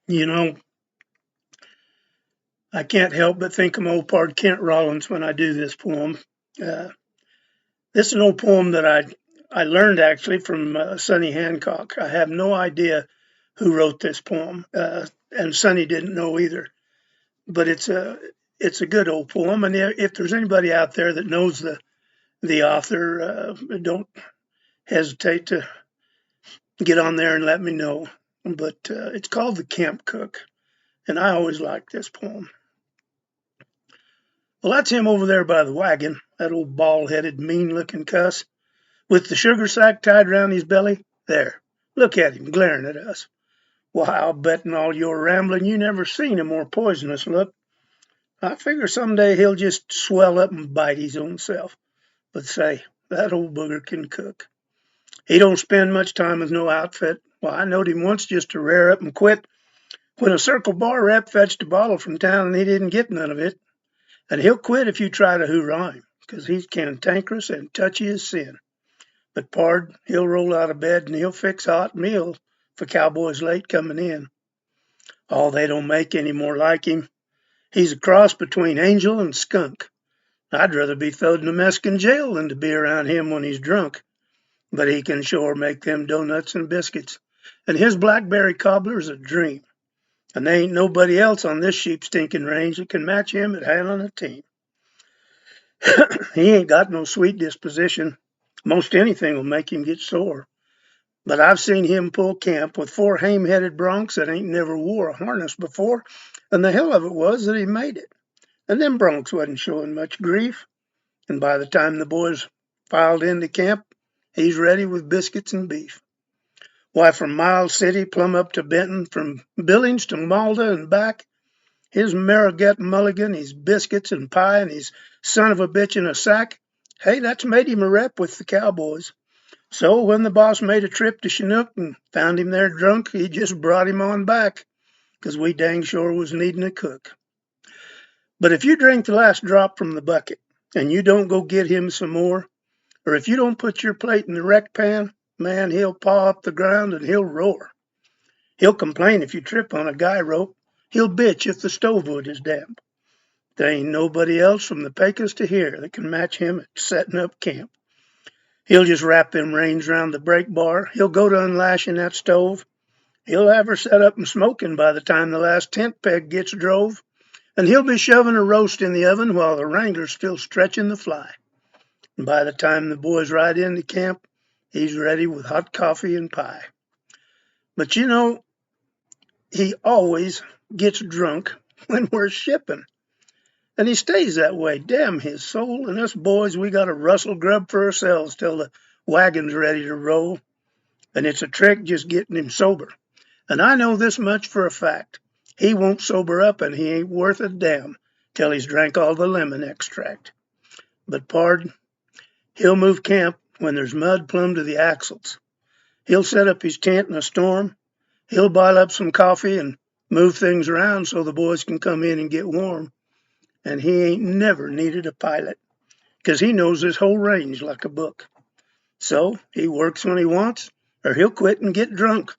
You know, I can't help but think of my old pard Kent Rollins when I do this poem. Uh, this is an old poem that I learned actually from Sonny Hancock. I have no idea who wrote this poem, and Sonny didn't know either. But it's a good old poem, and if there's anybody out there that knows the author, don't hesitate to get on there and let me know. But it's called The Camp Cook, and I always liked this poem. Well, that's him over there by the wagon, that old bald-headed, mean-looking cuss, with the sugar sack tied round his belly. There, look at him glaring at us. Why, I'll bet in all your rambling you never seen a more poisonous look. I figure someday he'll just swell up and bite his own self. But say, that old booger can cook. He don't spend much time with no outfit. Well, I knowed him once just to rear up and quit when a Circle Bar rep fetched a bottle from town and he didn't get none of it. And he'll quit if you try to hoorah him, 'cause he's cantankerous and touchy as sin. But pard, he'll roll out of bed and he'll fix a hot meal for cowboys late coming in. Oh, they don't make any more like him. He's a cross between angel and skunk. I'd rather be throwed in a Mexican jail than to be around him when he's drunk. But he can sure make them donuts and biscuits. And his blackberry cobbler's a dream. And there ain't nobody else on this sheep stinking range that can match him at handling a team. He ain't got no sweet disposition. Most anything will make him get sore. But I've seen him pull camp with four hame-headed broncs that ain't never wore a harness before, and the hell of it was that he made it. And them broncs wasn't showing much grief. And by the time the boys filed into camp, he's ready with biscuits and beef. Why, from Miles City plumb up to Benton, from Billings to Malda and back, his Marrowgate mulligan, his biscuits and pie, and his son of a bitch in a sack, hey, that's made him a rep with the cowboys. So when the boss made a trip to Chinook and found him there drunk, he just brought him on back, 'cause we dang sure was needing a cook. But if you drink the last drop from the bucket and you don't go get him some more, or if you don't put your plate in the wreck pan, man, he'll paw up the ground and he'll roar. He'll complain if you trip on a guy rope. He'll bitch if the stove wood is damp. There ain't nobody else from the Pecos to here that can match him at setting up camp. He'll just wrap them reins round the brake bar. He'll go to unlashing that stove. He'll have her set up and smoking by the time the last tent peg gets drove. And he'll be shoving a roast in the oven while the wrangler's still stretching the fly. And by the time the boys ride into camp, he's ready with hot coffee and pie. But you know, he always gets drunk when we're shipping. And he stays that way, damn his soul. And us boys, we got to rustle grub for ourselves till the wagon's ready to roll. And it's a trick just getting him sober. And I know this much for a fact. He won't sober up and he ain't worth a damn till he's drank all the lemon extract. But pard, he'll move camp when there's mud plumb to the axles. He'll set up his tent in a storm. He'll boil up some coffee and move things around so the boys can come in and get warm. And he ain't never needed a pilot, 'cause he knows this whole range like a book. So he works when he wants, or he'll quit and get drunk.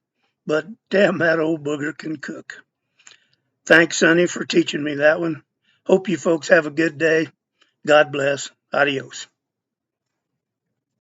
But damn, that old booger can cook. Thanks, Sonny, for teaching me that one. Hope you folks have a good day. God bless. Adios.